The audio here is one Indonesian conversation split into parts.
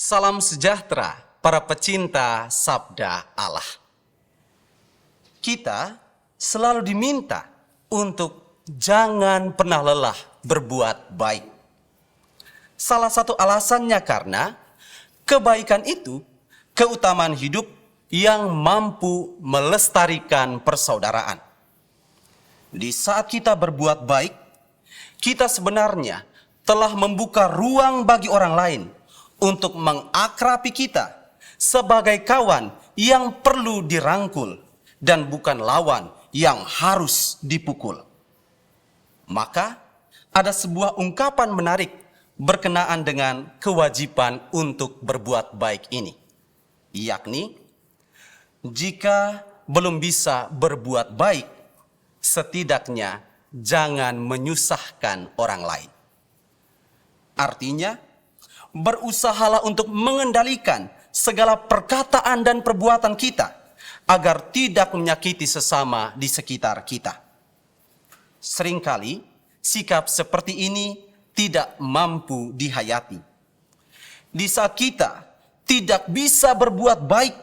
Salam sejahtera para pecinta sabda Allah. Kita selalu diminta untuk jangan pernah lelah berbuat baik. Salah satu alasannya karena kebaikan itu keutamaan hidup yang mampu melestarikan persaudaraan. Di saat kita berbuat baik, kita sebenarnya telah membuka ruang bagi orang lain untuk mengakrabi kita sebagai kawan yang perlu dirangkul dan bukan lawan yang harus dipukul. Maka ada sebuah ungkapan menarik berkenaan dengan kewajiban untuk berbuat baik ini, yakni jika belum bisa berbuat baik, setidaknya jangan menyusahkan orang lain. Artinya, berusahalah untuk mengendalikan segala perkataan dan perbuatan kita agar tidak menyakiti sesama di sekitar kita. Seringkali sikap seperti ini tidak mampu dihayati. Di saat kita tidak bisa berbuat baik,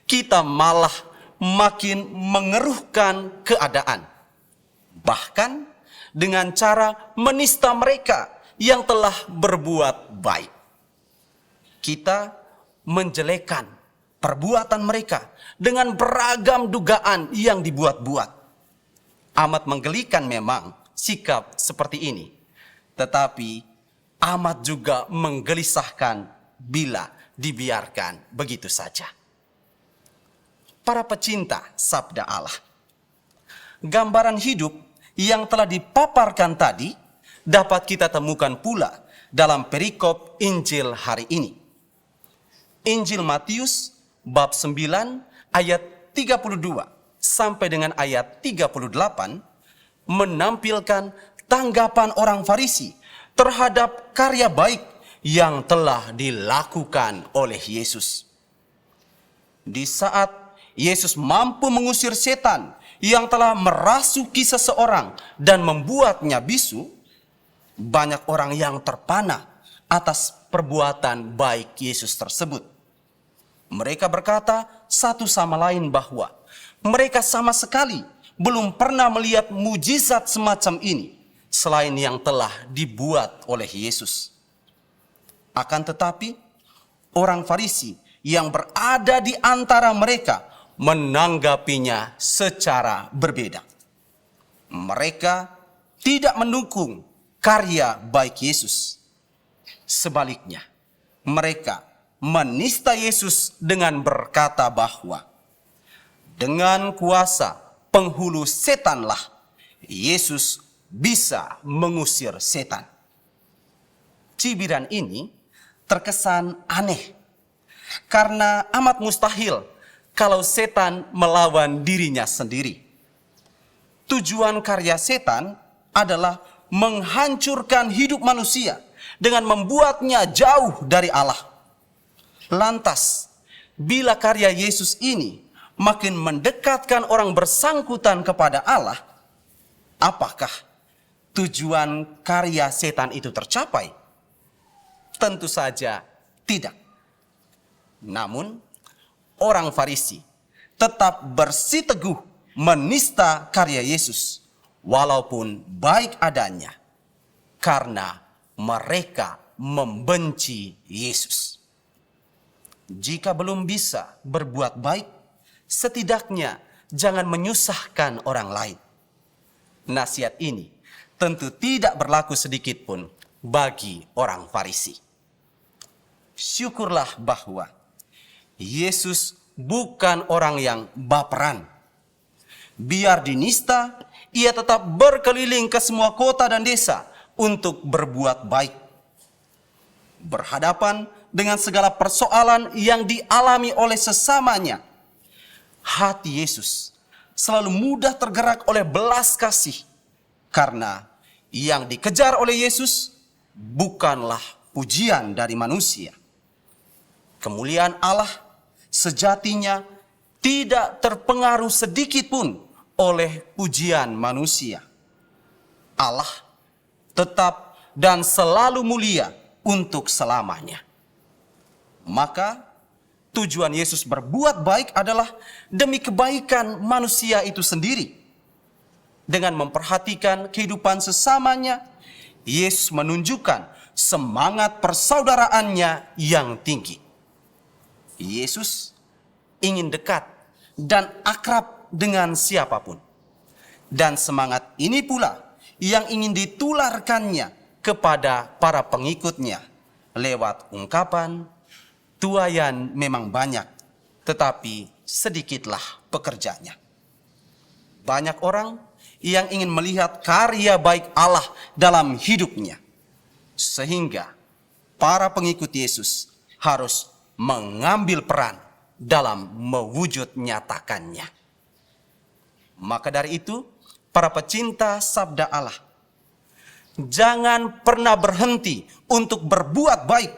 kita malah makin mengeruhkan keadaan. Bahkan dengan cara menista mereka yang telah berbuat baik. Kita menjelekan perbuatan mereka dengan beragam dugaan yang dibuat-buat. Amat menggelikan memang sikap seperti ini, tetapi amat juga menggelisahkan bila dibiarkan begitu saja. Para pecinta sabda Allah, gambaran hidup yang telah dipaparkan tadi dapat kita temukan pula dalam perikop Injil hari ini. Injil Matius bab 9 ayat 32 sampai dengan ayat 38 menampilkan tanggapan orang Farisi terhadap karya baik yang telah dilakukan oleh Yesus. Di saat Yesus mampu mengusir setan yang telah merasuki seseorang dan membuatnya bisu, banyak orang yang terpana atas perbuatan baik Yesus tersebut. Mereka berkata satu sama lain bahwa mereka sama sekali belum pernah melihat mujizat semacam ini selain yang telah dibuat oleh Yesus. Akan tetapi, orang Farisi yang berada di antara mereka menanggapinya secara berbeda. Mereka tidak mendukung karya baik Yesus. Sebaliknya, mereka menista Yesus dengan berkata bahwa dengan kuasa penghulu setanlah Yesus bisa mengusir setan. Cibiran ini terkesan aneh karena amat mustahil kalau setan melawan dirinya sendiri. Tujuan karya setan adalah menghancurkan hidup manusia dengan membuatnya jauh dari Allah. Lantas, bila karya Yesus ini makin mendekatkan orang bersangkutan kepada Allah, apakah tujuan karya setan itu tercapai? Tentu saja tidak. Namun, orang Farisi tetap bersiteguh menista karya Yesus, walaupun baik adanya, karena mereka membenci Yesus. Jika belum bisa berbuat baik, setidaknya jangan menyusahkan orang lain. Nasihat ini tentu tidak berlaku sedikit pun bagi orang Farisi. Syukurlah bahwa Yesus bukan orang yang baperan. Biar dinista, ia tetap berkeliling ke semua kota dan desa untuk berbuat baik. Berhadapan dengan segala persoalan yang dialami oleh sesamanya, hati Yesus selalu mudah tergerak oleh belas kasih, karena yang dikejar oleh Yesus bukanlah pujian dari manusia. Kemuliaan Allah sejatinya tidak terpengaruh sedikit pun oleh pujian manusia. Allah tetap dan selalu mulia untuk selamanya. Maka tujuan Yesus berbuat baik adalah demi kebaikan manusia itu sendiri. Dengan memperhatikan kehidupan sesamanya, Yesus menunjukkan semangat persaudaraannya yang tinggi. Yesus ingin dekat dan akrab dengan siapapun. Dan semangat ini pula yang ingin ditularkannya kepada para pengikutnya lewat ungkapan, "Tuaian memang banyak, tetapi sedikitlah pekerjanya." Banyak orang yang ingin melihat karya baik Allah dalam hidupnya, sehingga para pengikut Yesus harus mengambil peran dalam mewujud nyatakannya. Maka dari itu, para pecinta sabda Allah, jangan pernah berhenti untuk berbuat baik,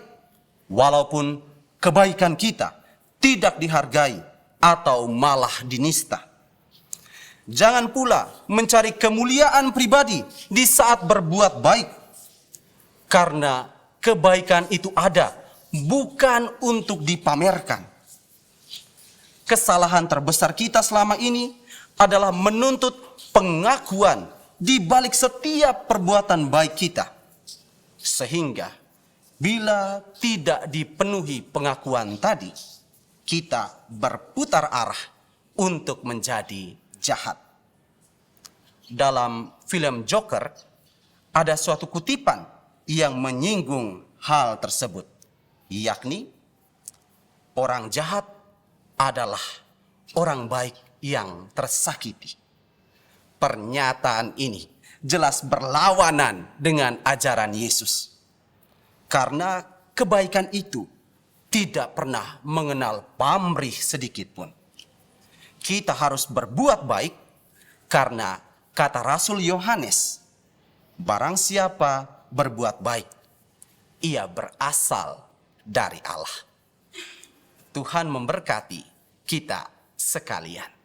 walaupun kebaikan kita tidak dihargai atau malah dinista. Jangan pula mencari kemuliaan pribadi di saat berbuat baik, karena kebaikan itu ada bukan untuk dipamerkan. Kesalahan terbesar kita selama ini adalah menuntut pengakuan di balik setiap perbuatan baik kita. Sehingga bila tidak dipenuhi pengakuan tadi, kita berputar arah untuk menjadi jahat. Dalam film Joker, ada suatu kutipan yang menyinggung hal tersebut, yakni orang jahat adalah orang baik yang tersakiti. Pernyataan ini jelas berlawanan dengan ajaran Yesus. Karena kebaikan itu tidak pernah mengenal pamrih sedikit pun. Kita harus berbuat baik karena kata Rasul Yohanes, barang siapa berbuat baik, ia berasal dari Allah. Tuhan memberkati kita sekalian.